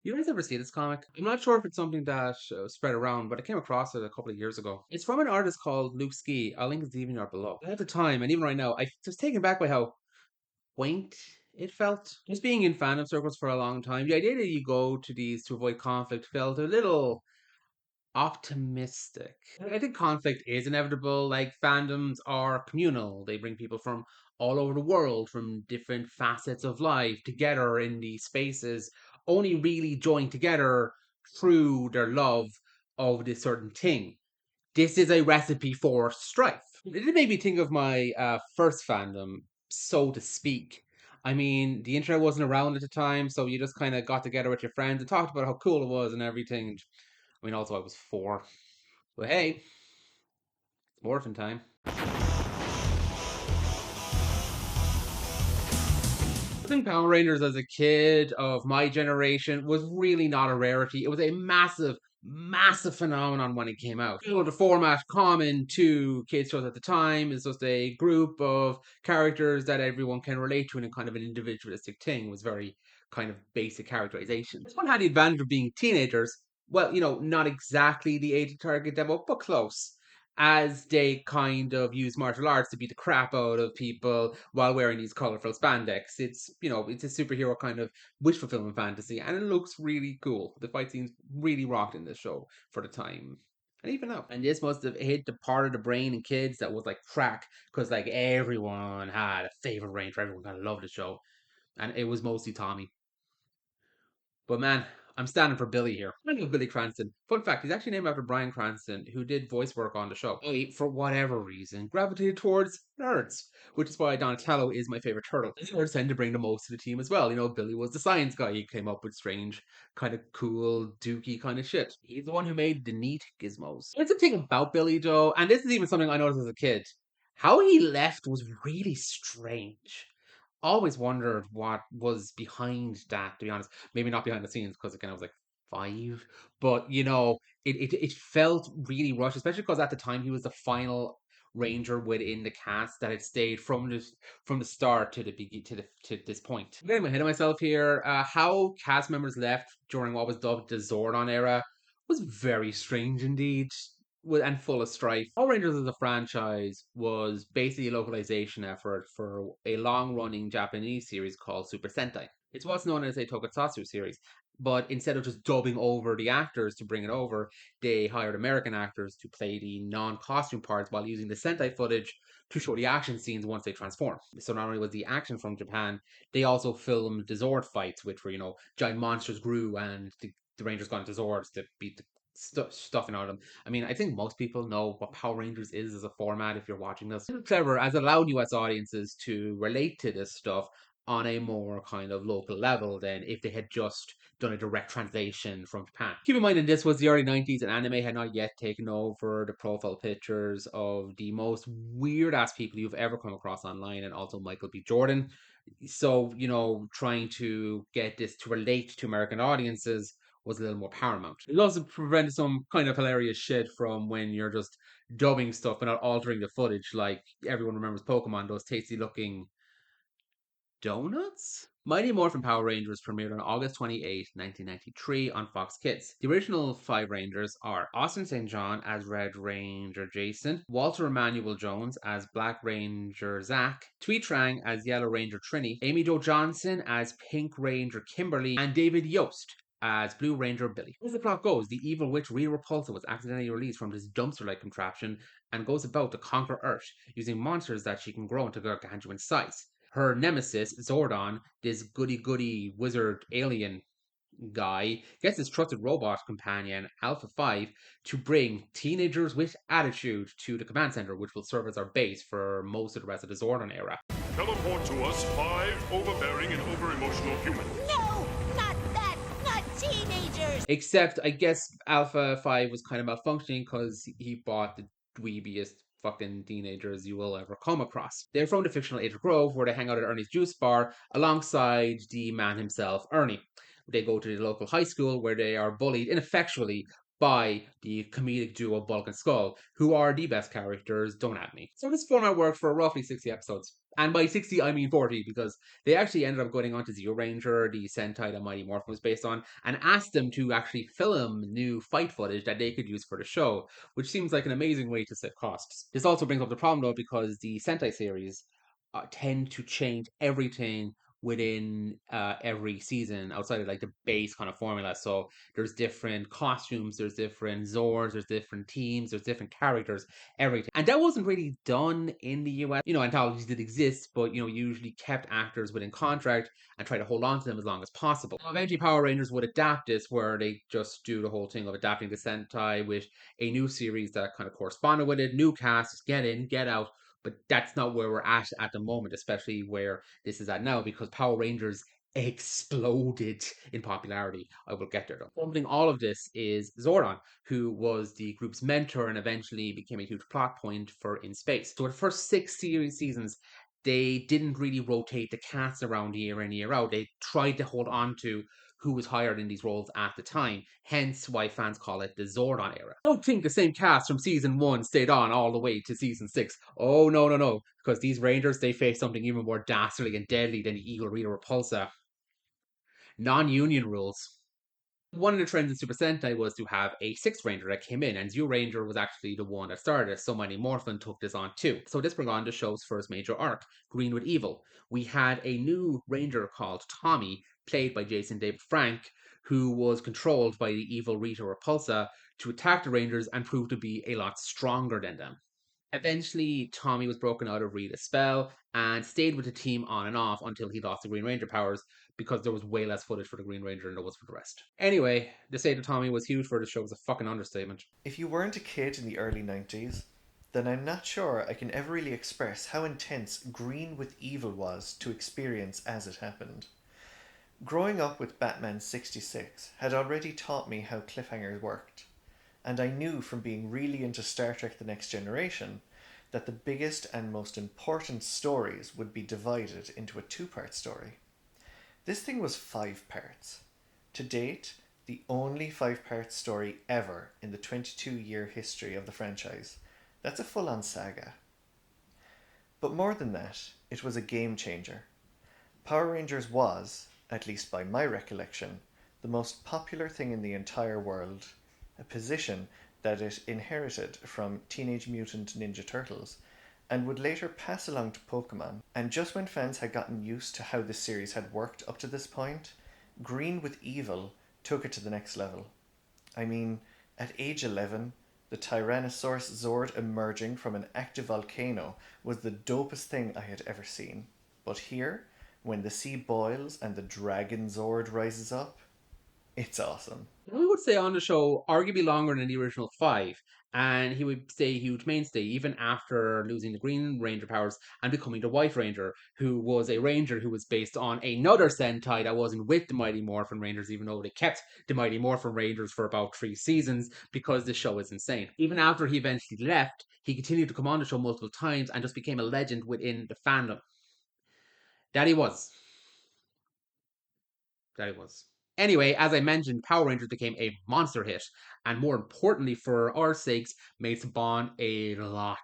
You guys ever see this comic? I'm not sure if it's something that spread around, but I came across it a couple of years ago. It's from an artist called Luke Ski. I'll link his DeviantArt below. At the time, and even right now, I was taken back by how quaint it felt. Just being in fandom circles for a long time, the idea that you go to these to avoid conflict felt a little optimistic. I think conflict is inevitable. Like fandoms are communal. They bring people from all over the world, from different facets of life together in these spaces, only really join together through their love of this certain thing. This is a recipe for strife. It did make me think of my first fandom, so to speak. I mean, the internet wasn't around at the time, so you just kind of got together with your friends and talked about how cool it was and everything. I mean, also I was 4. But hey, it's morphin time. I think Power Rangers as a kid of my generation was really not a rarity. It was a massive, massive phenomenon when it came out. You know, the format common to kids shows at the time is just a group of characters that everyone can relate to in a kind of an individualistic thing. It was very kind of basic characterization. This one had the advantage of being teenagers. Well, not exactly the age target demo, but close, as they kind of use martial arts to beat the crap out of people while wearing these colorful spandex. It's a superhero kind of wish fulfillment fantasy, and it looks really cool. The fight scenes really rocked in this show for the time. And even now. And this must have hit the part of the brain in kids that was like crack, because like everyone had a favorite ranger, everyone kind of loved the show. And it was mostly Tommy. But man, I'm standing for Billy here. I know Billy Cranston. Fun fact, he's actually named after Bryan Cranston, who did voice work on the show. I, for whatever reason, gravitated towards nerds, which is why Donatello is my favorite turtle. The nerds tend to bring the most to the team as well. Billy was the science guy. He came up with strange, kind of cool, dooky kind of shit. He's the one who made the neat gizmos. Here's the thing about Billy, though, and this is even something I noticed as a kid. How he left was really strange. Always wondered what was behind that, to be honest. Maybe not behind the scenes, because again I was like 5, but it felt really rushed, especially because at the time he was the final ranger within the cast that had stayed from the start to the to this point. I'm getting ahead of myself here. How cast members left during what was dubbed the Zordon era was very strange indeed, and full of strife. Power Rangers as a franchise was basically a localization effort for a long-running Japanese series called Super Sentai. It's what's known as a tokusatsu series, but instead of just dubbing over the actors to bring it over, they hired American actors to play the non-costume parts while using the Sentai footage to show the action scenes once they transform. So not only was the action from Japan, they also filmed the Zord fights, which were, giant monsters grew and the Rangers got into Zords to beat the stuffing out of them. I mean, I think most people know what Power Rangers is as a format if you're watching this. It's clever as it allowed US audiences to relate to this stuff on a more kind of local level than if they had just done a direct translation from Japan. Keep in mind that this was the early 90s and anime had not yet taken over the profile pictures of the most weird ass people you've ever come across online, and also Michael B. Jordan. So, trying to get this to relate to American audiences was a little more paramount. It also prevented some kind of hilarious shit from when you're just dubbing stuff but not altering the footage, like everyone remembers Pokemon, those tasty looking donuts? Mighty Morphin Power Rangers premiered on August 28, 1993 on Fox Kids. The original 5 Rangers are Austin St. John as Red Ranger Jason, Walter Emmanuel Jones as Black Ranger Zach, Twee Trang as Yellow Ranger Trini, Amy Jo Johnson as Pink Ranger Kimberly, and David Yost as Blue Ranger Billy. As the plot goes, the evil witch Rita Repulsa was accidentally released from this dumpster-like contraption and goes about to conquer Earth using monsters that she can grow into gargantuan size. Her nemesis, Zordon, this goody-goody wizard alien guy, gets his trusted robot companion, Alpha 5, to bring teenagers with attitude to the command center, which will serve as our base for most of the rest of the Zordon era. Teleport to us 5 overbearing and over-emotional humans. No! Not that! Not teenagers! Except, I guess Alpha 5 was kind of malfunctioning because he bought the dweebiest fucking teenagers you will ever come across. They're from the fictional Age of Grove, where they hang out at Ernie's juice bar alongside the man himself, Ernie. They go to the local high school where they are bullied ineffectually by the comedic duo Bulk and Skull, who are the best characters, don't at me. So this format worked for roughly 60 episodes. And by 60, I mean 40, because they actually ended up going on to Zyuranger, the Sentai that Mighty Morphin was based on, and asked them to actually film new fight footage that they could use for the show, which seems like an amazing way to save costs. This also brings up the problem, though, because the Sentai series tend to change everything within every season outside of like the base kind of formula. So there's different costumes, there's different Zords, there's different teams, there's different characters, everything. And that wasn't really done in the US. Anthologies did exist, but usually kept actors within contract and try to hold on to them as long as possible. Eventually Power Rangers would adapt this, where they just do the whole thing of adapting the Sentai with a new series that kind of corresponded with it, new cast, just get in, get out. But that's not where we're at the moment, especially where this is at now, because Power Rangers exploded in popularity. I will get there though. Fumbling all of this is Zordon, who was the group's mentor and eventually became a huge plot point for In Space. So the first 6 series seasons, they didn't really rotate the cast around year in, year out. They tried to hold on to who was hired in these roles at the time, hence why fans call it the Zordon era. I don't think the same cast from season 1 stayed on all the way to season 6. Oh, no, no, no, because these Rangers, they face something even more dastardly and deadly than the Eagle Rita Repulsa. Non-union rules. One of the trends in Super Sentai was to have a 6th Ranger that came in, and Zyuranger was actually the one that started it, so Mighty Morphin took this on too. So this brought on the show's first major arc, Green with Evil. We had a new Ranger called Tommy, played by Jason David Frank, who was controlled by the evil Rita Repulsa to attack the Rangers and prove to be a lot stronger than them. Eventually, Tommy was broken out of Rita's spell and stayed with the team on and off until he lost the Green Ranger powers, because there was way less footage for the Green Ranger than there was for the rest. Anyway, to say that Tommy was huge for the show was a fucking understatement. If you weren't a kid in the early 90s, then I'm not sure I can ever really express how intense Green with Evil was to experience as it happened. Growing up with Batman 66 had already taught me how cliffhangers worked, and I knew from being really into Star Trek The Next Generation that the biggest and most important stories would be divided into a 2-part story. This thing was 5 parts. To date, the only 5-part story ever in the 22-year history of the franchise. That's a full-on saga. But more than that, it was a game changer. Power Rangers was, at least by my recollection, the most popular thing in the entire world, a position that it inherited from Teenage Mutant Ninja Turtles and would later pass along to Pokemon. And just when fans had gotten used to how this series had worked up to this point, Green with Evil took it to the next level. I mean, at age 11, the Tyrannosaurus Zord emerging from an active volcano was the dopest thing I had ever seen. But here, when the sea boils and the Dragon Zord rises up, it's awesome. We would stay on the show arguably longer than the original 5, and he would stay a huge mainstay even after losing the Green Ranger powers and becoming the White Ranger, who was a Ranger who was based on another Sentai that wasn't with the Mighty Morphin Rangers, even though they kept the Mighty Morphin Rangers for about 3 seasons, because the show is insane. Even after he eventually left, he continued to come on the show multiple times and just became a legend within the fandom. That he was. Anyway, as I mentioned, Power Rangers became a monster hit, and more importantly for our sakes, made Saban a lot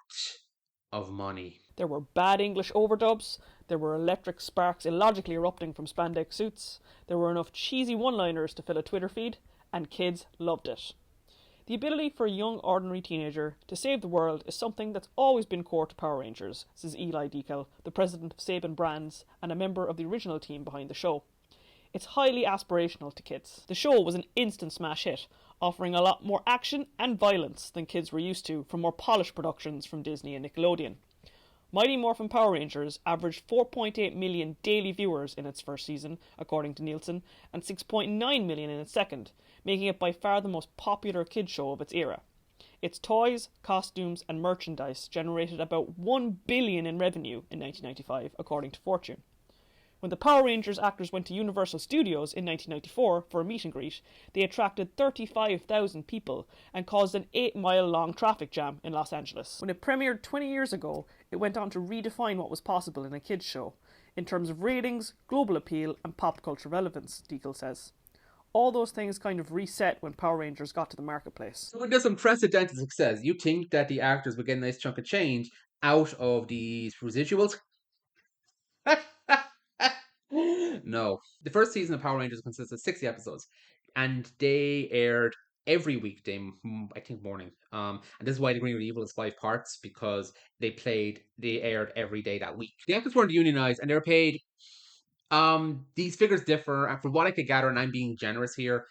of money. There were bad English overdubs, there were electric sparks illogically erupting from spandex suits, there were enough cheesy one-liners to fill a Twitter feed, and kids loved it. The ability for a young, ordinary teenager to save the world is something that's always been core to Power Rangers, says Emileigggggh, the president of Saban Brands and a member of the original team behind the show. It's highly aspirational to kids. The show was an instant smash hit, offering a lot more action and violence than kids were used to from more polished productions from Disney and Nickelodeon. Mighty Morphin Power Rangers averaged 4.8 million daily viewers in its first season, according to Nielsen, and 6.9 million in its second, making it by far the most popular kids show of its era. Its toys, costumes and merchandise generated about $1 billion in revenue in 1995, according to Fortune. When the Power Rangers actors went to Universal Studios in 1994 for a meet and greet, they attracted 35,000 people and caused an 8-mile-long traffic jam in Los Angeles. When it premiered 20 years ago, it went on to redefine what was possible in a kids' show, in terms of ratings, global appeal and pop culture relevance, Deagle says. All those things kind of reset when Power Rangers got to the marketplace. So with this unprecedented success, you think that the actors would get a nice chunk of change out of these residuals? No. The first season of Power Rangers consists of 60 episodes, and they aired every weekday, I think morning. And this is why The Green with Evil is 5 parts, because they aired every day that week. The actors weren't unionized, and they were paid. These figures differ, and from what I could gather, and I'm being generous here,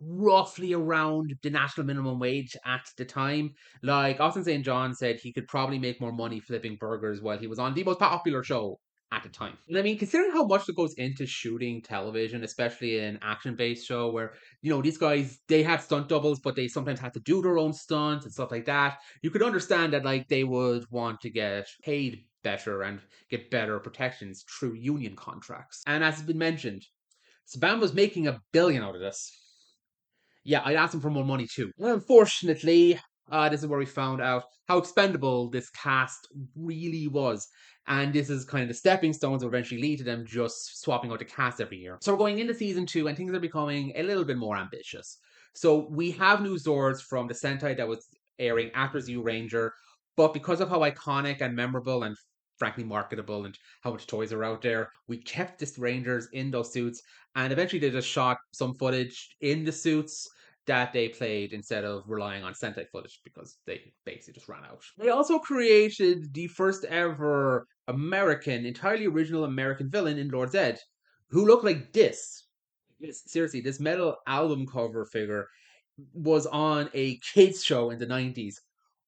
roughly around the national minimum wage at the time. Like Austin St. John said, he could probably make more money flipping burgers while he was on the most popular show at the time. And I mean, considering how much that goes into shooting television, especially an action-based show where, these guys, they had stunt doubles, but they sometimes had to do their own stunts and stuff like that, you could understand that, like, they would want to get paid better and get better protections through union contracts. And as has been mentioned, Saban was making $1 billion out of this. Yeah, I'd ask him for more money too. Well, unfortunately, this is where we found out how expendable this cast really was. And this is kind of the stepping stones that eventually lead to them just swapping out the cast every year. So we're going into season 2, and things are becoming a little bit more ambitious. So we have new Zords from the Sentai that was airing after Zyuranger, but because of how iconic and memorable and frankly marketable and how much toys are out there, we kept the Rangers in those suits, and eventually they just shot some footage in the suits that they played instead of relying on Sentai footage because they basically just ran out. They also created the first ever entirely original American villain in Lord Zed, who looked like this. Yes, seriously, this metal album cover figure was on a kids show in the 90s.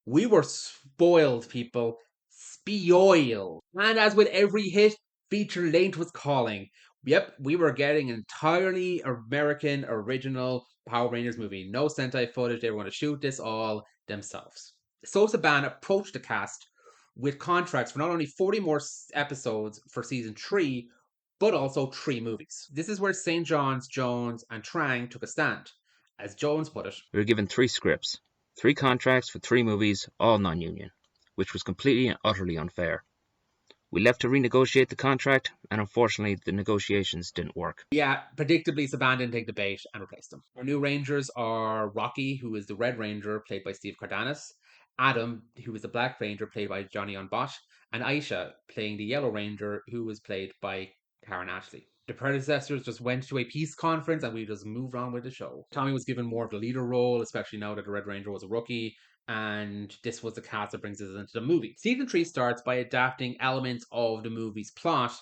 We were spoiled, people. Spoiled. And as with every hit, feature length was calling. Yep, we were getting an entirely American original Power Rangers movie. No Sentai footage. They were going to shoot this all themselves. So Saban approached the cast with contracts for not only 40 more episodes for season 3, but also 3 movies. This is where St. John's, Jones, and Trang took a stand. As Jones put it, we were given 3 scripts, 3 contracts for 3 movies, all non-union, which was completely and utterly unfair. We left to renegotiate the contract, and unfortunately, the negotiations didn't work. Yeah, predictably, Saban didn't take the bait and replaced him. Our new Rangers are Rocky, who is the Red Ranger, played by Steve Cardenas, Adam, who is the Black Ranger, played by Johnny Unbot, and Aisha, playing the Yellow Ranger, who was played by Karen Ashley. The predecessors just went to a peace conference and we just moved on with the show. Tommy was given more of the leader role, especially now that the Red Ranger was a rookie, and this was the cast that brings us into the movie. Season 3 starts by adapting elements of the movie's plot,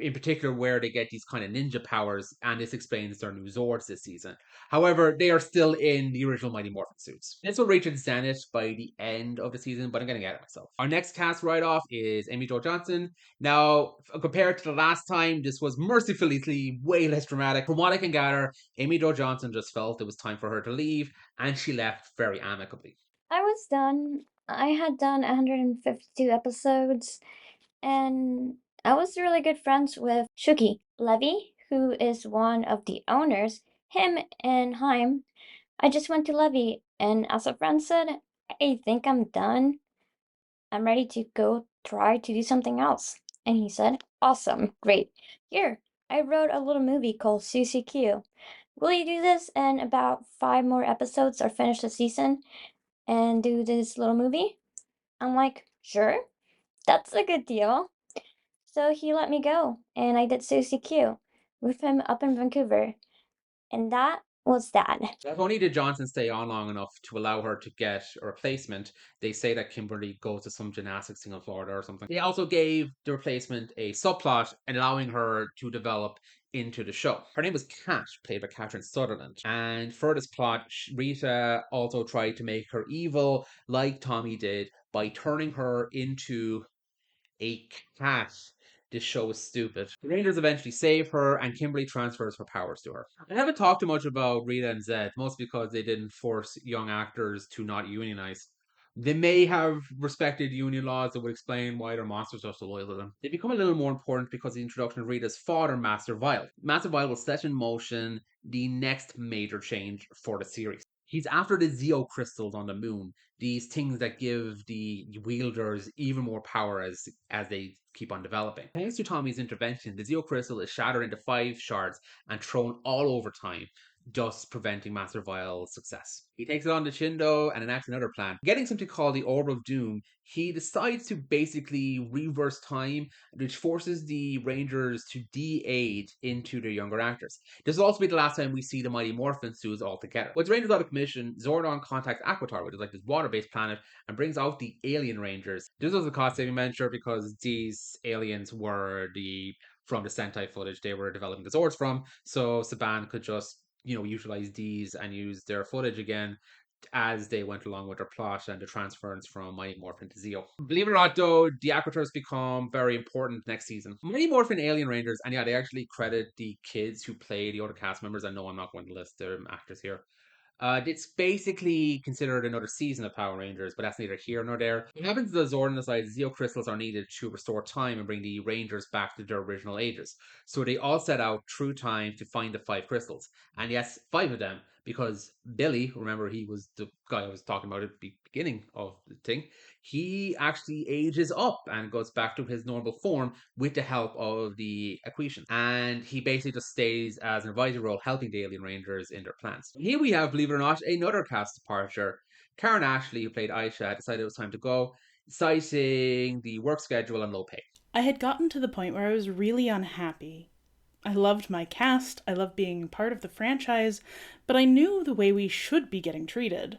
in particular where they get these kind of ninja powers, and this explains their new Zords this season. However, they are still in the original Mighty Morphin suits. This will reach its zenith by the end of the season, but I'm going to get it myself. Our next cast write-off is Amy Jo Johnson. Now, compared to the last time, this was mercifully way less dramatic. From what I can gather, Amy Jo Johnson just felt it was time for her to leave, and she left very amicably. I was done. I had done 152 episodes, and I was really good friends with Shuki Levy, who is one of the owners. Him and Haim. I just went to Levy, and as a friend said, I think I'm done. I'm ready to go try to do something else. And he said, awesome, great. Here, I wrote a little movie called Susie Q. Will you do this and about 5 more episodes or finish the season and do this little movie? I'm like, sure, that's a good deal. So he let me go, and I did Susie Q with him up in Vancouver. And that was that. Not only did Johnson stay on long enough to allow her to get a replacement, they say that Kimberly goes to some gymnastics thing in Florida or something. They also gave the replacement a subplot and allowing her to develop into the show. Her name was Kat, played by Catherine Sutherland. And for this plot, Rita also tried to make her evil like Tommy did by turning her into a cat. This show is stupid. The Rangers eventually save her, and Kimberly transfers her powers to her. I haven't talked too much about Rita and Zed, mostly because they didn't force young actors to not unionize. They may have respected union laws that would explain why their monsters are so loyal to them. They become a little more important because of the introduction of Rita's father, Master Vile. Master Vile will set in motion the next major change for the series. He's after the Zeo crystals on the moon, these things that give the wielders even more power as they keep on developing. Thanks to Tommy's intervention, the Zeo crystal is shattered into 5 shards and thrown all over time. thus preventing Master Vile's success. He takes it on to Shindo and enacts another plan. Getting something called the Orb of Doom, he decides to basically reverse time, which forces the Rangers to de-age into their younger actors. This will also be the last time we see the Mighty Morphin suits all together. With the Rangers out of commission, Zordon contacts Aquitar, which is like this water-based planet, and brings out the Alien Rangers. This was a cost-saving measure because these aliens were from the Sentai footage they were developing the Zords from, so Saban could just utilize these and use their footage again as they went along with their plot and the transference from Mighty Morphin to Zeo. Believe it or not, though, the Aquators become very important next season. Mighty Morphin Alien Rangers, and yeah, they actually credit the kids who play the other cast members. I know I'm not going to list their actors here. It's basically considered another season of Power Rangers, but that's neither here nor there. What happens is that Zordon decides Zeo crystals are needed to restore time and bring the Rangers back to their original ages. So they all set out through time to find the 5 crystals. And yes, 5 of them, because Billy, remember he was the guy I was talking about at the beginning of the thing, he actually ages up and goes back to his normal form with the help of the Equation. And he basically just stays as an advisory role helping the Alien Rangers in their plans. Here we have, believe it or not, another cast departure. Karen Ashley, who played Aisha, decided it was time to go, citing the work schedule and low pay. I had gotten to the point where I was really unhappy. I loved my cast, I loved being part of the franchise, but I knew the way we should be getting treated.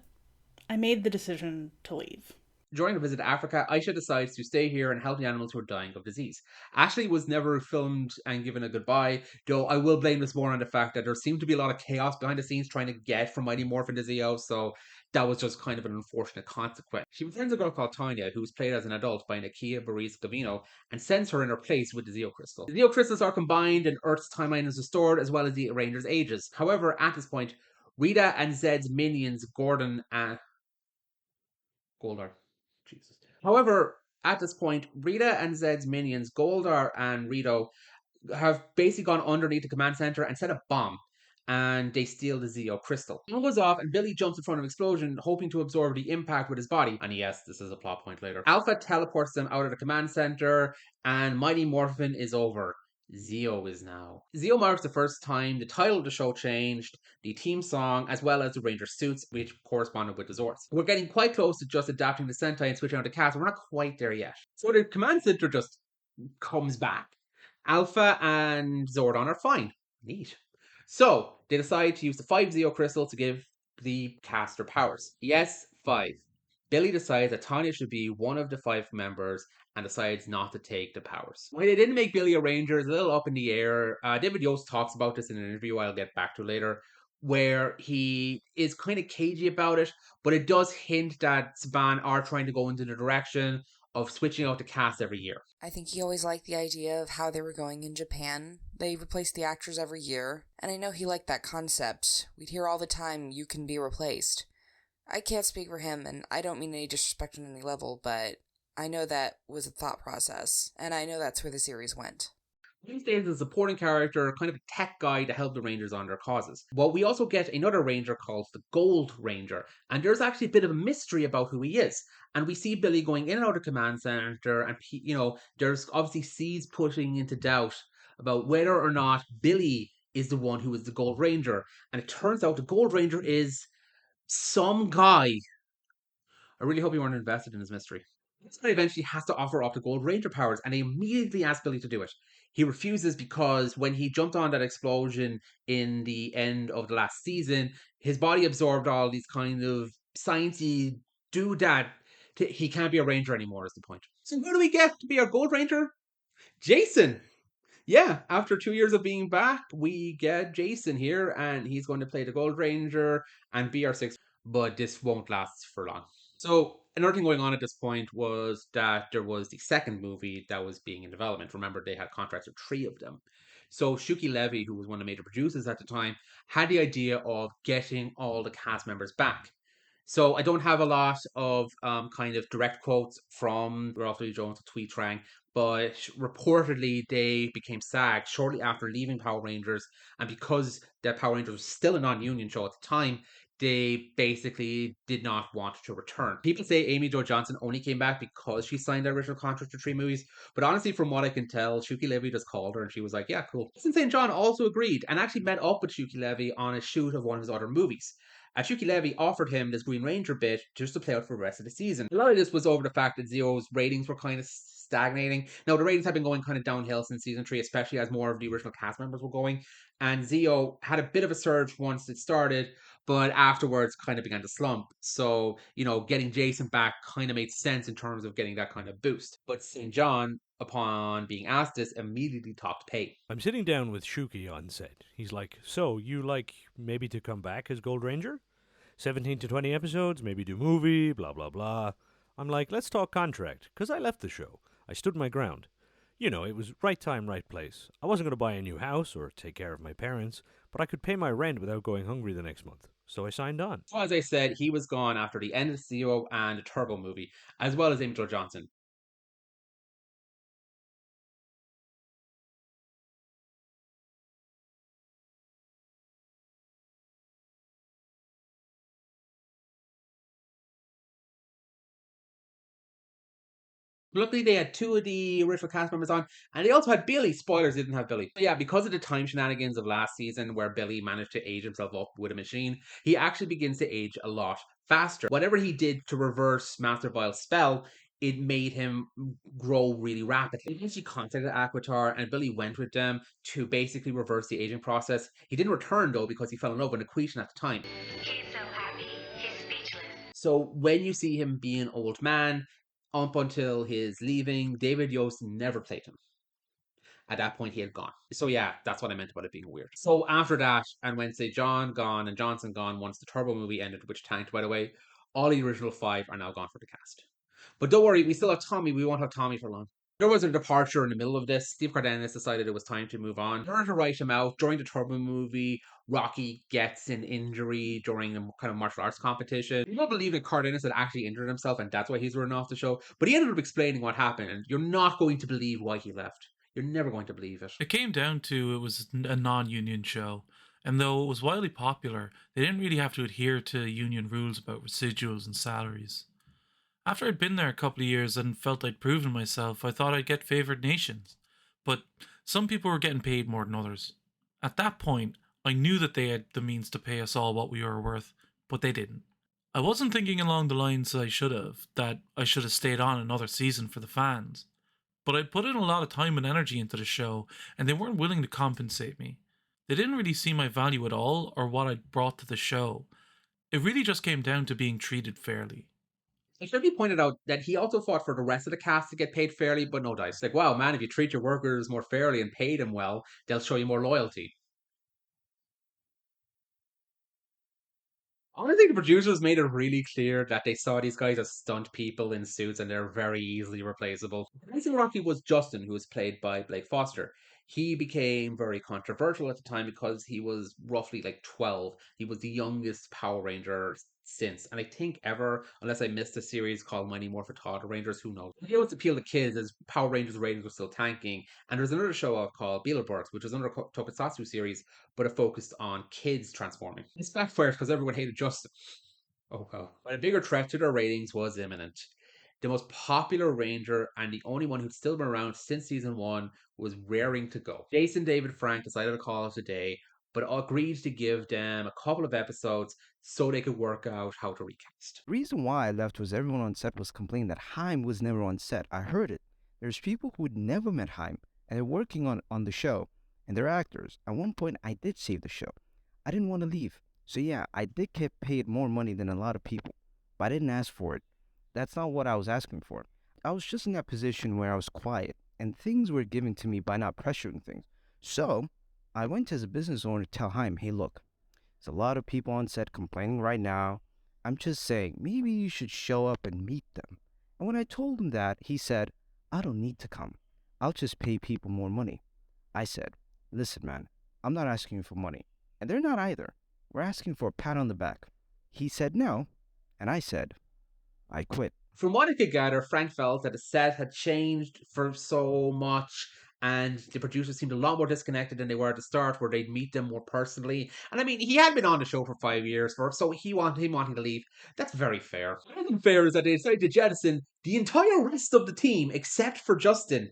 I made the decision to leave. During a visit to Africa, Aisha decides to stay here and help the animals who are dying of disease. Ashley was never filmed and given a goodbye, though I will blame this more on the fact that there seemed to be a lot of chaos behind the scenes trying to get from Mighty Morphin to Zeo, so that was just kind of an unfortunate consequence. She befriends a girl called Tanya, who was played as an adult by Nakia Baris Gavino, and sends her in her place with the Zeo Crystal. The Zeo Crystals are combined and Earth's timeline is restored, as well as the Rangers' ages. However, at this point, Rita and Zed's minions, Gordon and Goldar. Jesus. However, at this point, Rita and Zed's minions, Goldar and Rito, have basically gone underneath the command center and set a bomb. And they steal the Zeo crystal. The bomb goes off, and Billy jumps in front of an explosion, hoping to absorb the impact with his body. And yes, this is a plot point later. Alpha teleports them out of the command center, and Mighty Morphin is over. Zeo is now. Zeo marks the first time the title of the show changed, the theme song, as well as the Ranger suits, which corresponded with the Zords. We're getting quite close to just adapting the Sentai and switching out the cast, but we're not quite there yet. So the command center just comes back. Alpha and Zordon are fine. Neat. So they decide to use the 5 Zeo crystals to give the cast their powers. Yes, 5. Billy decides that Tanya should be one of the 5 members and decides not to take the powers. Why they didn't make Billy a ranger is a little up in the air. David Yost talks about this in an interview I'll get back to later, where he is kind of cagey about it, but it does hint that Saban are trying to go into the direction of switching out the cast every year. I think he always liked the idea of how they were going in Japan. They replaced the actors every year, and I know he liked that concept. We'd hear all the time, you can be replaced. I can't speak for him, and I don't mean any disrespect on any level, but I know that was a thought process, and I know that's where the series went. Wednesday is a supporting character, kind of a tech guy to help the Rangers on their causes. Well, we also get another Ranger called the Gold Ranger, and there's actually a bit of a mystery about who he is. And we see Billy going in and out of command center, and there's obviously seeds pushing into doubt about whether or not Billy is the one who is the Gold Ranger. And it turns out the Gold Ranger is some guy. I really hope you weren't invested in this mystery. This guy eventually has to offer up the Gold Ranger powers, and they immediately ask Billy to do it. He refuses because when he jumped on that explosion in the end of the last season, his body absorbed all these kind of sciencey doodad. He can't be a ranger anymore, is the point. So who do we get to be our Gold Ranger? Jason! Yeah, after 2 years of being back, we get Jason here, and he's going to play the Gold Ranger and be our 6th. But this won't last for long. So another thing going on at this point was that there was the second movie that was being in development. Remember, they had contracts with 3 of them. So Shuki Levy, who was one of the major producers at the time, had the idea of getting all the cast members back. So I don't have a lot of kind of direct quotes from Ralph Lee Jones or Tweet Trang, but reportedly they became SAG shortly after leaving Power Rangers, and because that Power Rangers was still a non-union show at the time, they basically did not want to return. People say Amy Jo Johnson only came back because she signed the original contract for 3 movies, but honestly, from what I can tell, Shuki Levy just called her and she was like, yeah, cool. Since St. John also agreed and actually met up with Shuki Levy on a shoot of one of his other movies. Shuki Levy offered him this Green Ranger bit just to play out for the rest of the season. A lot of this was over the fact that Zero's ratings were kind of stagnating. Now, the ratings have been going kind of downhill since season 3, especially as more of the original cast members were going. And Zio had a bit of a surge once it started, but afterwards kind of began to slump. So, getting Jason back kind of made sense in terms of getting that kind of boost. But St. John, upon being asked this, immediately talked pay. I'm sitting down with Shuki on set. He's like, so you like maybe to come back as Gold Ranger? 17 to 20 episodes, maybe do movie, blah, blah, blah. I'm like, let's talk contract, because I left the show. I stood my ground. It was right time, right place. I wasn't going to buy a new house or take care of my parents, but I could pay my rent without going hungry the next month. So I signed on. So as I said, he was gone after the end of Zero and the Turbo movie, as well as Amy Jo Johnson. Luckily, they had 2 of the original cast members on, and they also had Billy. Spoilers, didn't have Billy. But yeah, because of the time shenanigans of last season, where Billy managed to age himself up with a machine, he actually begins to age a lot faster. Whatever he did to reverse Master Vile's spell, it made him grow really rapidly. He actually contacted Aquitar, and Billy went with them to basically reverse the aging process. He didn't return, though, because he fell in love with Equation at the time. He's so happy, he's speechless. So when you see him be an old man, up until his leaving, David Yost never played him. At that point, he had gone. So yeah, that's what I meant about it being weird. So after that, and when say John gone and Johnson gone, once the Turbo movie ended, which tanked by the way, all the original 5 are now gone for the cast. But don't worry, we still have Tommy. We won't have Tommy for long. There was a departure in the middle of this. Steve Cardenas decided it was time to move on. In order to write him out, during the Turbo movie, Rocky gets an injury during a kind of martial arts competition. You don't believe that Cardenas had actually injured himself and that's why he's run off the show. But he ended up explaining what happened, and you're not going to believe why he left. You're never going to believe it. It came down to it was a non-union show, and though it was widely popular, they didn't really have to adhere to union rules about residuals and salaries. After I'd been there a couple of years and felt I'd proven myself, I thought I'd get favored nations. But some people were getting paid more than others. At that point, I knew that they had the means to pay us all what we were worth, but they didn't. I wasn't thinking along the lines that I should have stayed on another season for the fans. But I'd put in a lot of time and energy into the show, and they weren't willing to compensate me. They didn't really see my value at all, or what I'd brought to the show. It really just came down to being treated fairly. It should be pointed out that he also fought for the rest of the cast to get paid fairly, but no dice. Like, wow, man, if you treat your workers more fairly and pay them well, they'll show you more loyalty. I think the producers made it really clear that they saw these guys as stunt people in suits and they're very easily replaceable. Rising Rocky was Justin, who was played by Blake Foster. He became very controversial at the time because he was roughly like 12. He was the youngest Power Ranger since, and I think ever, unless I missed a series called Mighty Morphin Toddler Rangers, who knows. It was appeal to kids as Power Rangers ratings were still tanking, and there's another show out called Beetleborgs, which was another tokusatsu series, but it focused on kids transforming. This backfired because everyone hated Justin. Oh well. But a bigger threat to their ratings was imminent. The most popular Ranger and the only one who'd still been around since season 1 was raring to go. Jason David Frank decided to call it a day, but agreed to give them a couple of episodes so they could work out how to recast. The reason why I left was everyone on set was complaining that Haim was never on set. I heard it. There's people who'd never met Haim, and they're working on the show, and they're actors. At one point, I did save the show. I didn't want to leave. So yeah, I did get paid more money than a lot of people, but I didn't ask for it. That's not what I was asking for. I was just in that position where I was quiet, and things were given to me by not pressuring things. So I went as a business owner to tell Haim, hey look, there's a lot of people on set complaining right now. I'm just saying, maybe you should show up and meet them. And when I told him that, he said, I don't need to come. I'll just pay people more money. I said, listen man, I'm not asking you for money. And they're not either. We're asking for a pat on the back. He said no, and I said, I quit. From what I could gather, Frank felt that the set had changed for so much and the producers seemed a lot more disconnected than they were at the start, where they'd meet them more personally. And I mean, he had been on the show for 5 years, so him wanting to leave, that's very fair. What isn't fair is that they decided to jettison the entire rest of the team except for Justin,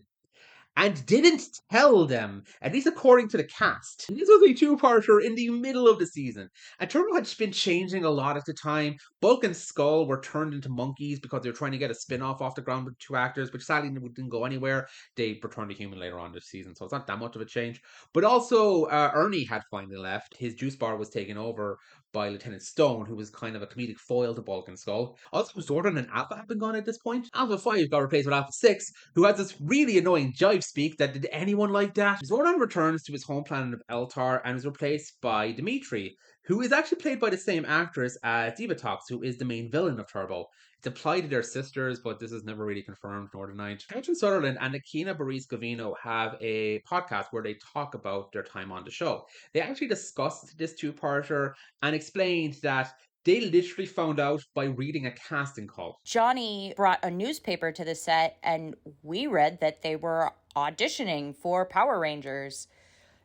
and didn't tell them, at least according to the cast. This was a two-parter in the middle of the season. And Turbo had been changing a lot at the time. Bulk and Skull were turned into monkeys because they were trying to get a spin-off off the ground with two actors, which sadly didn't go anywhere. They returned to human later on this season, so it's not that much of a change. But also, Ernie had finally left. His juice bar was taken over by Lieutenant Stone, who was kind of a comedic foil to Bulk and Skull. Also, Zordon and Alpha had been gone at this point. Alpha 5 got replaced with Alpha 6, who has this really annoying jive speak that did anyone like that? Zordon returns to his home planet of Eltar and is replaced by Dimitri, who is actually played by the same actress as Divatox, who is the main villain of Turbo. It's implied they're sisters, but this is never really confirmed nor denied. Patrick Sutherland and Akina Boris-Gavino have a podcast where they talk about their time on the show. They actually discussed this two-parter and explained that they literally found out by reading a casting call. Johnny brought a newspaper to the set, and we read that they were auditioning for Power Rangers.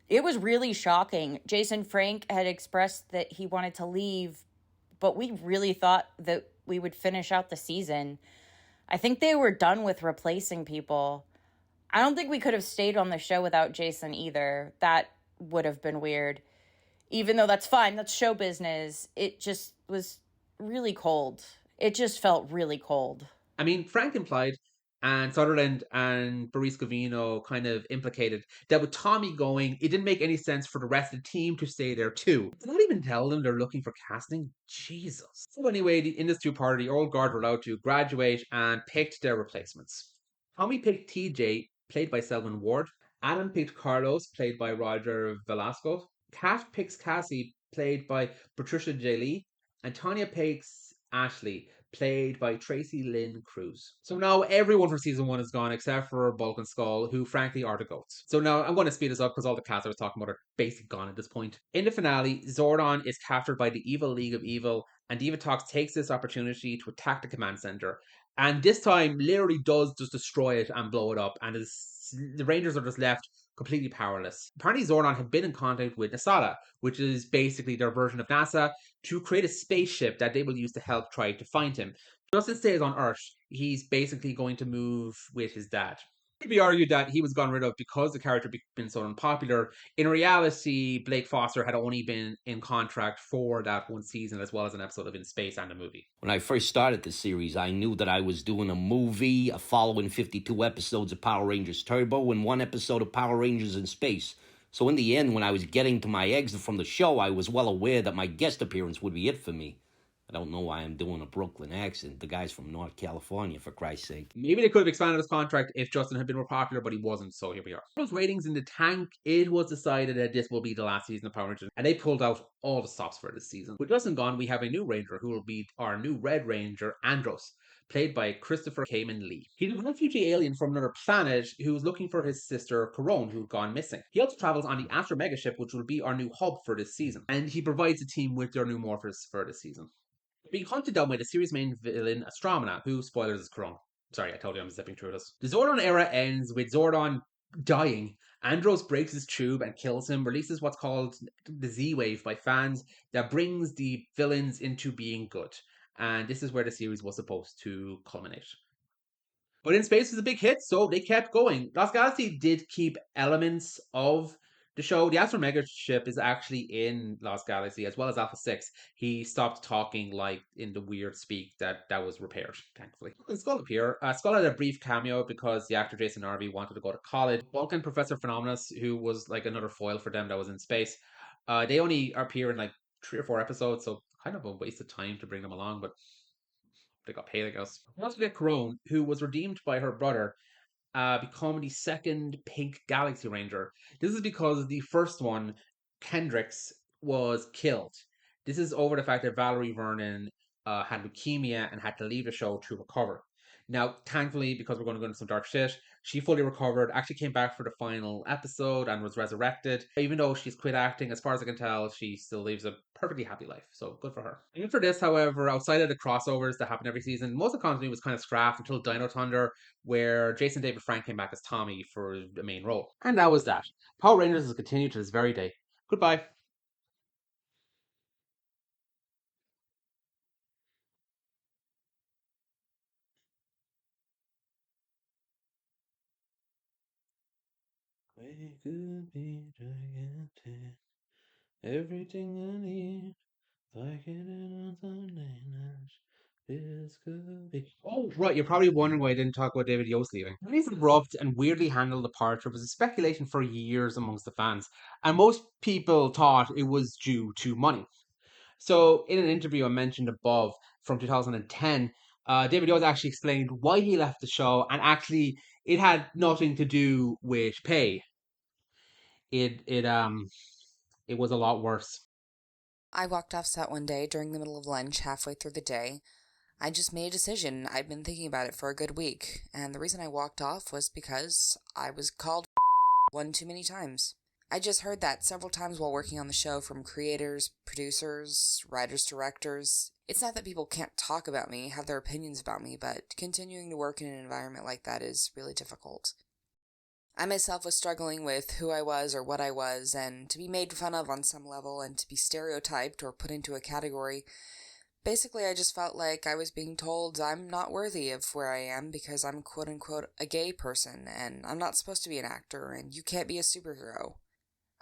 It was really shocking. Jason Frank had expressed that he wanted to leave, but we really thought that we would finish out the season. I think they were done with replacing people. I don't think we could have stayed on the show without Jason either. That would have been weird. Even though that's fine, that's show business, it just was really cold. It just felt really cold. I mean, Frank implied, and Sutherland and Boris-Gavino kind of implicated, that with Tommy going, it didn't make any sense for the rest of the team to stay there too. Did not even tell them they're looking for casting? Jesus. So anyway, in this two-party, the old guard were allowed to graduate and picked their replacements. Tommy picked TJ, played by Selwyn Ward. Adam picked Carlos, played by Roger Velasco. Kat picks Cassie, played by Patricia J. Lee. And Tanya picks Ashley, played by Tracy Lynn Cruz. So now everyone for season 1 is gone except for Bulk and Skull, who frankly are the goats. So now I'm going to speed this up because all the cast I was talking about are basically gone at this point. In the finale, Zordon is captured by the evil League of Evil, and Divatox takes this opportunity to attack the command center. And this time literally does just destroy it and blow it up, and the Rangers are just left completely powerless. Apparently Zordon had been in contact with NASA, which is basically their version of NASA, to create a spaceship that they will use to help try to find him. Justin stays on Earth. He's basically going to move with his dad. It could be argued that he was gotten rid of because the character had been so unpopular. In reality, Blake Foster had only been in contract for that one season, as well as an episode of In Space and a movie. When I first started the series, I knew that I was doing a movie, following 52 episodes of Power Rangers Turbo, and 1 episode of Power Rangers in Space. So in the end, when I was getting to my exit from the show, I was well aware that my guest appearance would be it for me. I don't know why I'm doing a Brooklyn accent. The guy's from North California, for Christ's sake. Maybe they could have expanded his contract if Justin had been more popular, but he wasn't, so here we are. Those ratings in the tank, it was decided that this will be the last season of Power Rangers, and they pulled out all the stops for this season. With Justin gone, we have a new Ranger who will be our new Red Ranger, Andros, played by Christopher Kamen Lee. He's a refugee alien from another planet who's looking for his sister, Corone, who's gone missing. He also travels on the Astro Mega ship, which will be our new hub for this season, and he provides the team with their new morphers for this season. Being hunted down by the series' main villain, Astromina, who, spoilers, is Corone. Sorry, I told you I'm zipping through this. The Zordon era ends with Zordon dying. Andros breaks his tube and kills him, releases what's called the Z-Wave by fans that brings the villains into being good. And this is where the series was supposed to culminate. But In Space was a big hit, so they kept going. Lost Galaxy did keep elements of the show. The Astro Mega ship is actually in Lost Galaxy, as well as Alpha 6. He stopped talking like in the weird speak that was repaired, thankfully. Skull appear. Skull had a brief cameo because the actor Jason Narvey wanted to go to college. Bulk and Professor Phenomenus, who was like another foil for them that was in space, they only appear in like 3 or 4 episodes, so kind of a waste of time to bring them along, but they got paid, I guess. We also get Corone, who was redeemed by her brother, become the second Pink Galaxy Ranger. This is because the first one, Kendricks, was killed. This is over the fact that Valerie Vernon had leukemia and had to leave the show to recover. Now, thankfully, because we're going to go into some dark shit, she fully recovered, actually came back for the final episode and was resurrected. Even though she's quit acting, as far as I can tell, she still lives a perfectly happy life. So good for her. And for this, however, outside of the crossovers that happen every season, most of the continuity was kind of scrapped until Dino Thunder, where Jason David Frank came back as Tommy for the main role. And that was that. Power Rangers has continued to this very day. Goodbye. We could be gigantic. Everything I need. Like it on Sunday night. This could be. Oh, right. You're probably wondering why I didn't talk about David Yost leaving. His abrupt and weirdly handled departure was a speculation for years amongst the fans, and most people thought it was due to money. So, in an interview I mentioned above from 2010, David Yost actually explained why he left the show, and actually, it had nothing to do with pay. It was a lot worse. I walked off set one day during the middle of lunch halfway through the day. I just made a decision. I'd been thinking about it for a good week, and the reason I walked off was because I was called one too many times. I just heard that several times while working on the show from creators, producers, writers, directors. It's not that people can't talk about me, have their opinions about me, but continuing to work in an environment like that is really difficult. I myself was struggling with who I was or what I was, and to be made fun of on some level and to be stereotyped or put into a category. Basically, I just felt like I was being told I'm not worthy of where I am because I'm quote-unquote a gay person, and I'm not supposed to be an actor, and you can't be a superhero.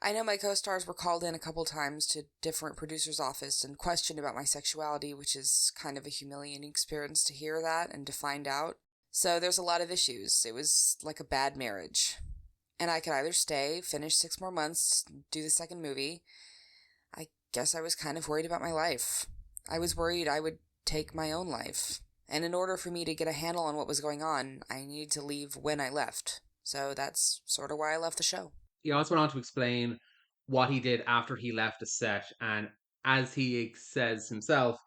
I know my co-stars were called in a couple times to different producers' office and questioned about my sexuality, which is kind of a humiliating experience to hear that and to find out. So there's a lot of issues. It was like a bad marriage. And I could either stay, finish 6 more months, do the second movie. I guess I was kind of worried about my life. I was worried I would take my own life. And in order for me to get a handle on what was going on, I needed to leave when I left. So that's sort of why I left the show. He also went on to explain what he did after he left the set, and as he says himself,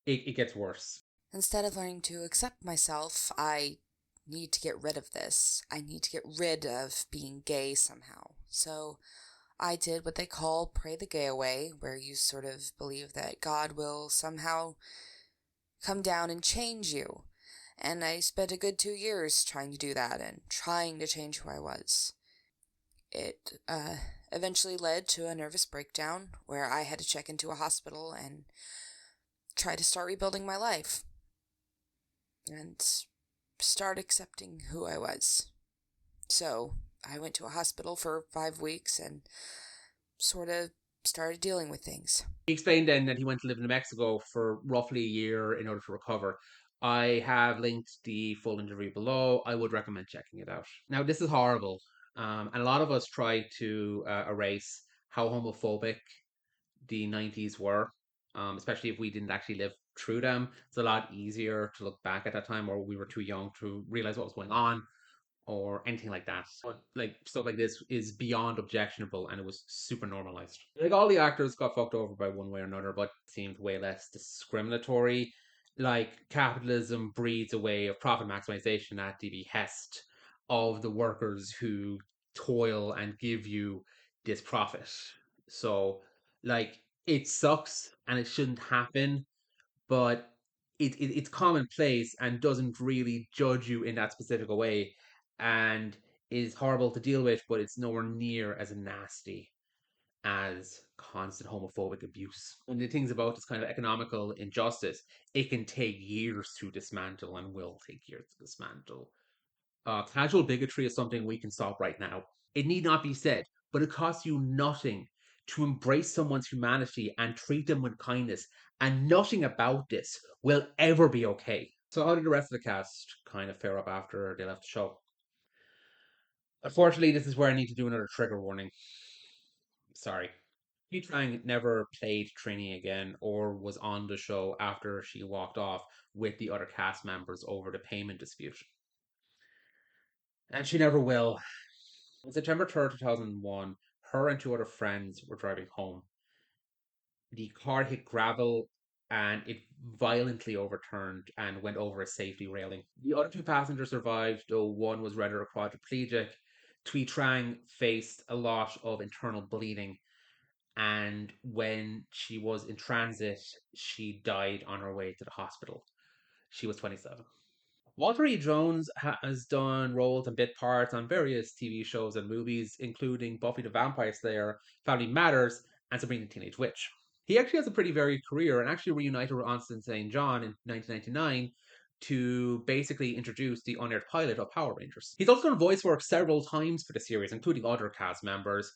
it gets worse. Instead of learning to accept myself, I need to get rid of this. I need to get rid of being gay somehow. So I did what they call pray the gay away, where you sort of believe that God will somehow come down and change you. And I spent a good 2 years trying to do that and trying to change who I was. It eventually led to a nervous breakdown where I had to check into a hospital and try to start rebuilding my life and start accepting who I was. So I went to a hospital for 5 weeks and sort of started dealing with things. He explained then that he went to live in New Mexico for roughly a year in order to recover. I have linked the full interview below. I would recommend checking it out. Now, this is horrible. And a lot of us try to erase how homophobic the 90s were, especially if we didn't actually live through them. It's a lot easier to look back at that time where we were too young to realize what was going on or anything like that. But like stuff like this is beyond objectionable, and it was super normalized. Like all the actors got fucked over by one way or another, but seemed way less discriminatory. Like capitalism breeds a way of profit maximization at the behest of the workers who toil and give you this profit. So like it sucks and it shouldn't happen, but it's commonplace and doesn't really judge you in that specific way and is horrible to deal with, but it's nowhere near as nasty as constant homophobic abuse. And the things about this kind of economical injustice, it can take years to dismantle and will take years to dismantle. Casual bigotry is something we can stop right now. It need not be said, but it costs you nothing to embrace someone's humanity and treat them with kindness, and nothing about this will ever be okay. So, how did the rest of the cast kind of fare up after they left the show? Unfortunately, this is where I need to do another trigger warning. Sorry. Lee Trang never played Trini again or was on the show after she walked off with the other cast members over the payment dispute. And she never will. On September 3rd, 2001, her and 2 other friends were driving home. The car hit gravel and it violently overturned and went over a safety railing. The other two passengers survived, though one was rendered quadriplegic. Tui Trang faced a lot of internal bleeding, and when she was in transit, she died on her way to the hospital. She was 27. Walter E. Jones has done roles and bit parts on various TV shows and movies, including Buffy the Vampire Slayer, Family Matters, and Sabrina the Teenage Witch. He actually has a pretty varied career and actually reunited with Austin St. John in 1999 to basically introduce the unaired pilot of Power Rangers. He's also done voice work several times for the series, including other cast members.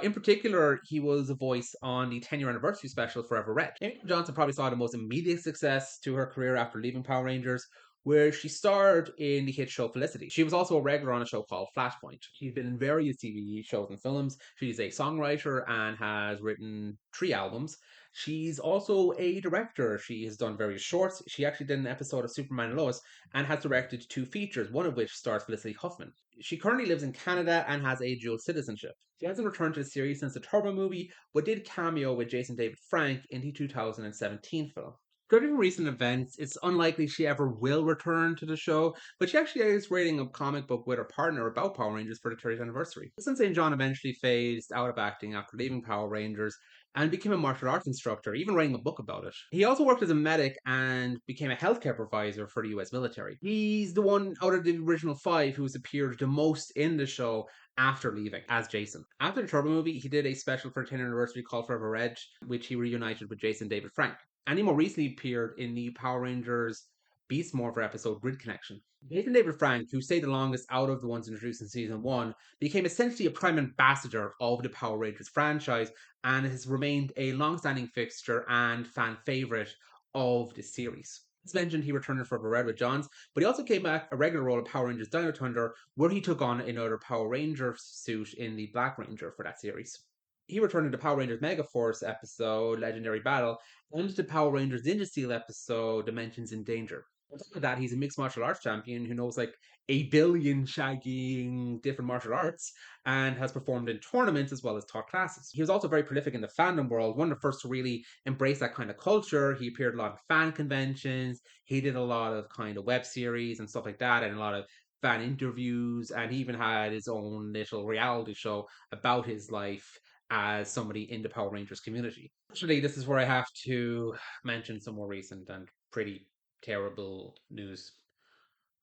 In particular, he was a voice on the 10-year anniversary special Forever Red. Amy Johnson probably saw the most immediate success to her career after leaving Power Rangers, where she starred in the hit show Felicity. She was also a regular on a show called Flashpoint. She's been in various TV shows and films. She's a songwriter and has written 3 albums. She's also a director. She has done various shorts. She actually did an episode of Superman and Lois and has directed 2 features, one of which stars Felicity Huffman. She currently lives in Canada and has a dual citizenship. She hasn't returned to the series since the Turbo movie, but did cameo with Jason David Frank in the 2017 film. Judging recent events, it's unlikely she ever will return to the show, but she actually is writing a comic book with her partner about Power Rangers for the 30th anniversary. Since St. John eventually phased out of acting after leaving Power Rangers and became a martial arts instructor, even writing a book about it. He also worked as a medic and became a healthcare provider for the US military. He's the one out of the original 5 who's appeared the most in the show after leaving as Jason. After the Turbo movie, he did a special for the 10th anniversary called Forever Red, which he reunited with Jason David Frank. And he more recently appeared in the Power Rangers Beast Morpher episode Grid Connection. Jason David Frank, who stayed the longest out of the ones introduced in season 1, became essentially a prime ambassador of the Power Rangers franchise and has remained a long-standing fixture and fan favorite of the series. As mentioned, he returned for Red with Johns, but he also came back a regular role in Power Rangers Dino Thunder, where he took on another Power Ranger suit in the Black Ranger for that series. He returned in the Power Rangers Megaforce episode, Legendary Battle, and the Power Rangers Ninja Steel episode, Dimensions in Danger. On top of that, he's a mixed martial arts champion who knows like a billion shagging different martial arts and has performed in tournaments as well as taught classes. He was also very prolific in the fandom world, one of the first to really embrace that kind of culture. He appeared a lot of fan conventions, he did a lot of kind of web series and stuff like that, and a lot of fan interviews, and he even had his own little reality show about his life as somebody in the Power Rangers community. Actually, this is where I have to mention some more recent and pretty terrible news.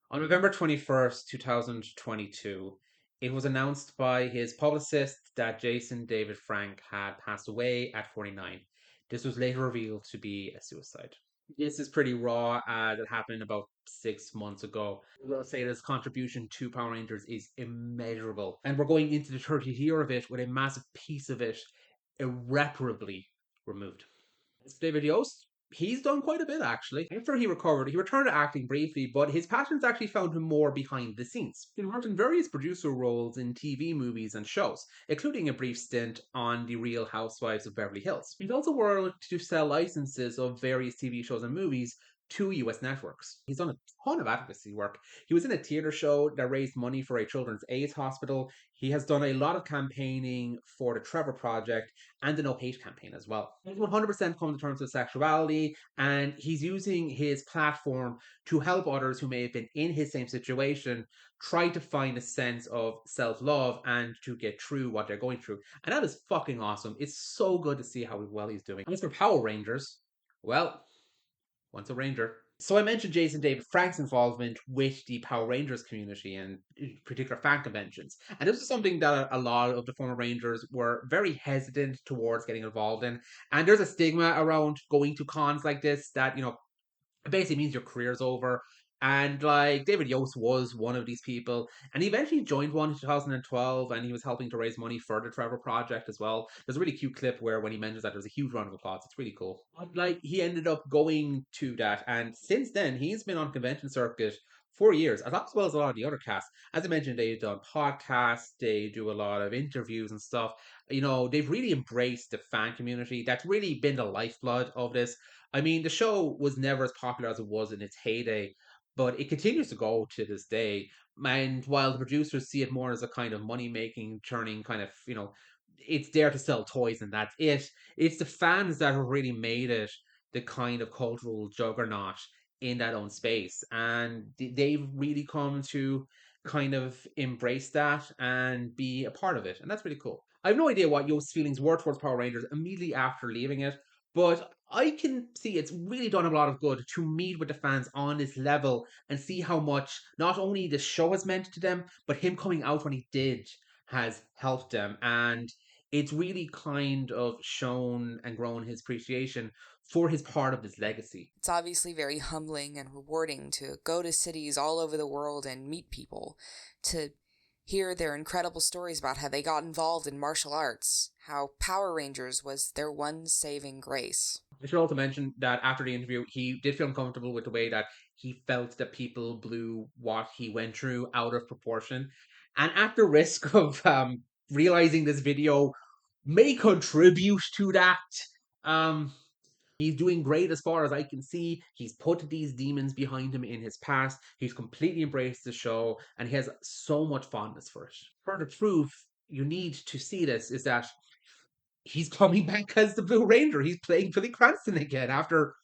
On November 21st, 2022, it was announced by his publicist that Jason David Frank had passed away at 49. This was later revealed to be a suicide. This is pretty raw as it happened about 6 months ago. I will say that his contribution to Power Rangers is immeasurable. And we're going into the 30th year of it with a massive piece of it irreparably removed. As for David Yost, he's done quite a bit actually. After he recovered, he returned to acting briefly, but his passions actually found him more behind the scenes. He worked in various producer roles in TV, movies, and shows, including a brief stint on The Real Housewives of Beverly Hills. He's also worked to sell licenses of various TV shows and movies to US networks. He's done a ton of advocacy work. He was in a theater show that raised money for a children's AIDS hospital. He has done a lot of campaigning for the Trevor Project and the No Hate campaign as well. He's 100% come to terms with sexuality, and he's using his platform to help others who may have been in his same situation try to find a sense of self-love and to get through what they're going through. And that is fucking awesome. It's so good to see how well he's doing. As for Power Rangers, well, once a Ranger. So I mentioned Jason David Frank's involvement with the Power Rangers community and in particular fan conventions. And this was something that a lot of the former Rangers were very hesitant towards getting involved in. And there's a stigma around going to cons like this that, you know, it basically means your career's over. And like David Yost was one of these people, and he eventually joined one in 2012, and he was helping to raise money for the Trevor Project as well. There's a really cute clip where when he mentions that, there's a huge round of applause. It's really cool. But, like, he ended up going to that, and since then he's been on convention circuit for years, as well as a lot of the other cast. As I mentioned, they've done podcasts, they do a lot of interviews and stuff. You know, they've really embraced the fan community. That's really been the lifeblood of this. I mean, the show was never as popular as it was in its heyday, but it continues to go to this day. And while the producers see it more as a kind of money making, churning kind of, you know, it's there to sell toys and that's it. It's the fans that have really made it the kind of cultural juggernaut in that own space. And they've really come to kind of embrace that and be a part of it. And that's really cool. I have no idea what Yost's feelings were towards Power Rangers immediately after leaving it, but I can see it's really done a lot of good to meet with the fans on this level and see how much not only the show has meant to them, but him coming out when he did has helped them. And it's really kind of shown and grown his appreciation for his part of this legacy. It's obviously very humbling and rewarding to go to cities all over the world and meet people, to hear their incredible stories about how they got involved in martial arts, how Power Rangers was their one saving grace. I should also mention that after the interview, he did feel uncomfortable with the way that he felt that people blew what he went through out of proportion. And at the risk of realizing this video may contribute to that, he's doing great as far as I can see. He's put these demons behind him in his past. He's completely embraced the show, and he has so much fondness for it. Further proof you need to see this is that he's coming back as the Blue Ranger. He's playing Billy Cranston again after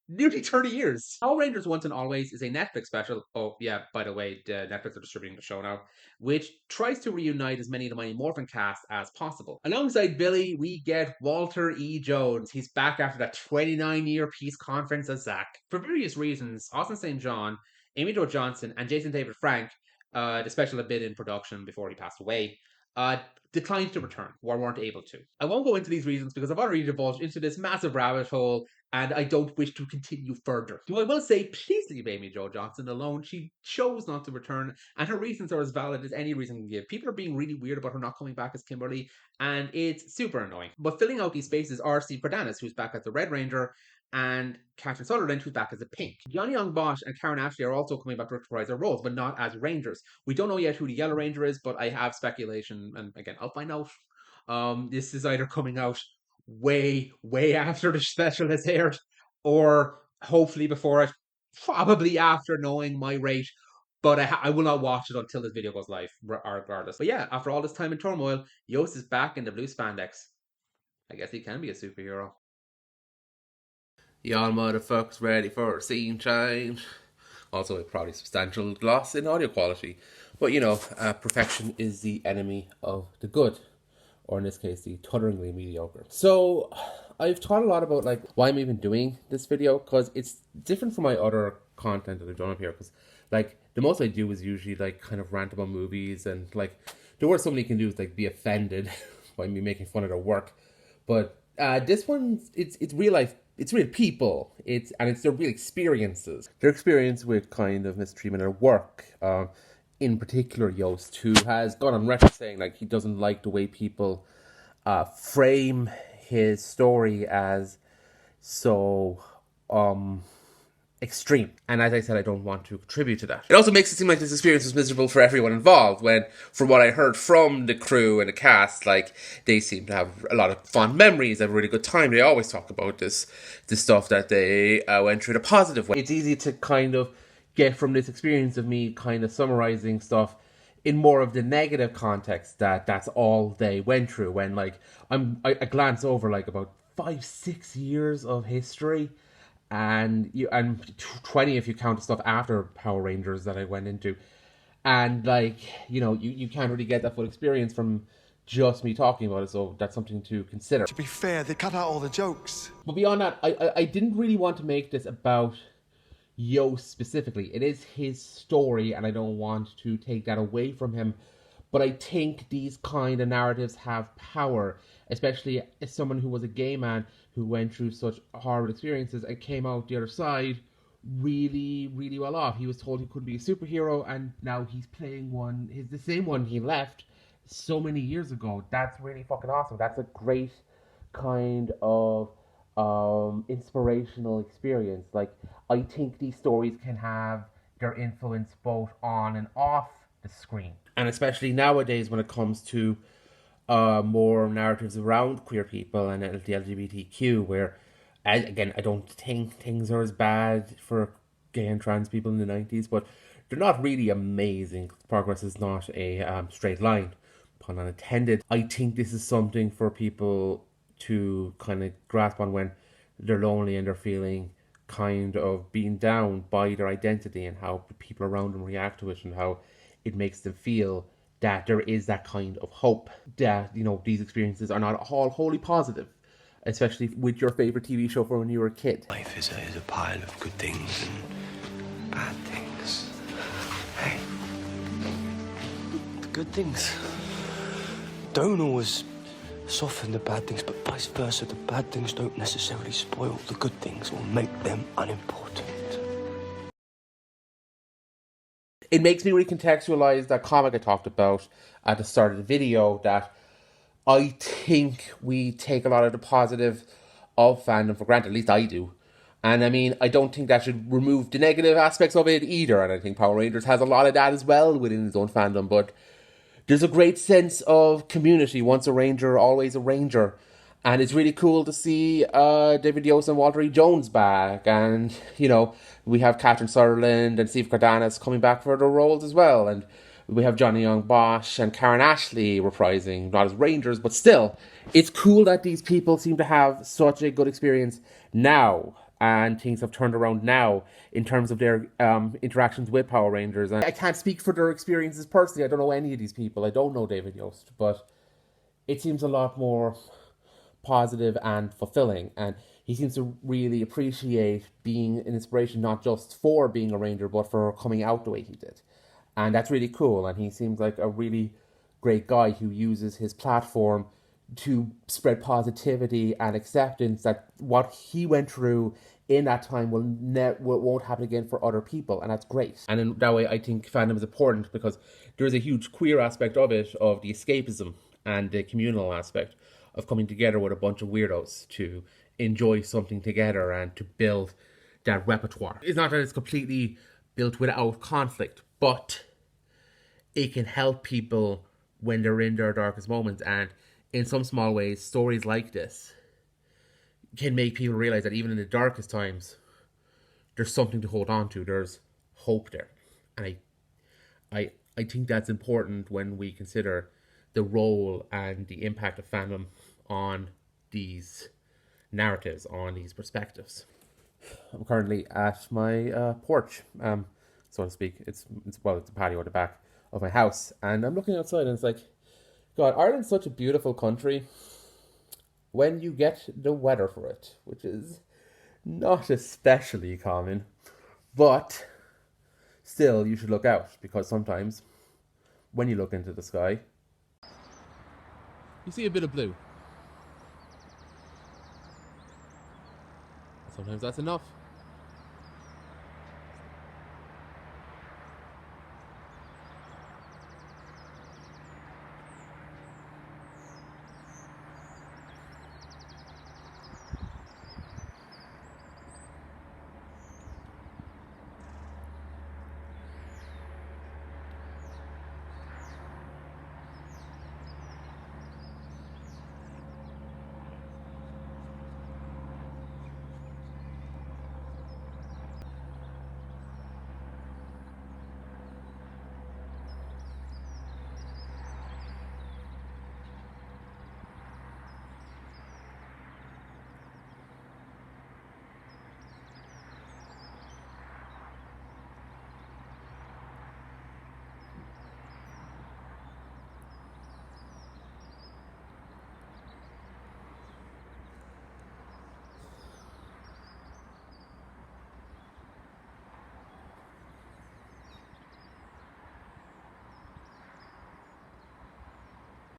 nearly 30 years. Power Rangers Once and Always is a Netflix special. Oh, yeah, by the way, Netflix are distributing the show now, which tries to reunite as many of the Mighty Morphin cast as possible. Alongside Billy, we get Walter E. Jones. He's back after that 29-year peace conference as Zack. For various reasons, Austin St. John, Amy Jo Johnson, and Jason David Frank, the special had been in production before he passed away, declined to return or weren't able to. I won't go into these reasons because I've already divulged into this massive rabbit hole and I don't wish to continue further. So I will say, please leave Amy Jo Johnson alone. She chose not to return, and her reasons are as valid as any reason can give. People are being really weird about her not coming back as Kimberly, and it's super annoying. But filling out these spaces are Steve Cardenas, who's back as the Red Ranger, and Catherine Sutherland, who's back as a Pink. Johnny Young Bosch and Karen Ashley are also coming back to reprise their roles, but not as Rangers. We don't know yet who the Yellow Ranger is, but I have speculation, and again, I'll find out. This is either coming out way after the special has aired, or hopefully before it, probably after knowing my rate. But I will not watch it until this video goes live, regardless. But yeah, after all this time in turmoil, Yost is back in the blue spandex. I guess he can be a superhero. Y'all motherfuckers ready for a scene change? Also a probably substantial loss in audio quality. But you know, perfection is the enemy of the good. Or in this case, the tutteringly mediocre. So, I've thought a lot about like why I'm even doing this video, because it's different from my other content that I've done up here. Because like the most I do is usually like kind of rant about movies, and like the worst somebody can do is like be offended by me making fun of their work. But this one, it's real life. It's real people. It's their real experiences. Their experience with kind of mistreatment at work. In particular, Yost, who has gone on record saying like he doesn't like the way people frame his story as so extreme. And as I said, I don't want to contribute to that. It also makes it seem like this experience was miserable for everyone involved, when from what I heard from the crew and the cast, like they seem to have a lot of fond memories, have a really good time. They always talk about this stuff that they went through in a positive way. It's easy to kind of get from this experience of me kind of summarizing stuff in more of the negative context, that that's all they went through, when like I glance over like about 5-6 years of history, and 20 if you count the stuff after Power Rangers that I went into, and like you know you can't really get that full experience from just me talking about it, so that's something to consider. To be fair, they cut out all the jokes. But beyond that, I didn't really want to make this about Yost specifically. It is his story, and I don't want to take that away from him. But I think these kind of narratives have power, especially as someone who was a gay man who went through such horrible experiences and came out the other side really well off. He was told he couldn't be a superhero, and now he's playing one, the same one he left so many years ago. That's really fucking awesome. That's a great kind of inspirational experience. Like, I think these stories can have their influence both on and off the screen, and especially nowadays when it comes to more narratives around queer people and the LGBTQ, where again I don't think things are as bad for gay and trans people in the 90s, but they're not really amazing. Progress is not a straight line, pun unintended. I think this is something for people to kind of grasp on when they're lonely and they're feeling kind of beaten down by their identity and how people around them react to it and how it makes them feel that there is that kind of hope that, you know, these experiences are not all wholly positive, especially with your favorite TV show from when you were a kid. Life is a pile of good things and bad things. Hey, the good things don't always soften the bad things, but vice versa. The bad things don't necessarily spoil the good things or make them unimportant. It makes me recontextualize that comic I talked about at the start of the video, that I think we take a lot of the positive of fandom for granted, at least I do. And I mean, I don't think that should remove the negative aspects of it either, and I think Power Rangers has a lot of that as well within its own fandom, but there's a great sense of community. Once a Ranger, always a Ranger. And it's really cool to see David Yost and Walter E. Jones back. And, you know, we have Catherine Sutherland and Steve Cardenas coming back for their roles as well. And we have Johnny Young Bosch and Karen Ashley reprising, not as Rangers, but still. It's cool that these people seem to have such a good experience now. And things have turned around now in terms of their interactions with Power Rangers. And I can't speak for their experiences personally. I don't know any of these people. I don't know David Yost. But it seems a lot more positive and fulfilling. And he seems to really appreciate being an inspiration, not just for being a Ranger, but for coming out the way he did. And that's really cool. And he seems like a really great guy who uses his platform to spread positivity and acceptance that what he went through in that time won't happen again for other people, and that's great. And in that way, I think fandom is important because there is a huge queer aspect of it, of the escapism and the communal aspect of coming together with a bunch of weirdos to enjoy something together and to build that repertoire. It's not that it's completely built without conflict, but it can help people when they're in their darkest moments, and in some small ways, stories like this can make people realize that even in the darkest times, there's something to hold on to. There's hope there. And I think that's important when we consider the role and the impact of fandom on these narratives, on these perspectives. I'm currently at my porch, so to speak. It's a patio at the back of my house. And I'm looking outside and it's like, God, Ireland's such a beautiful country when you get the weather for it, which is not especially common, but still you should look out, because sometimes when you look into the sky, you see a bit of blue. Sometimes that's enough.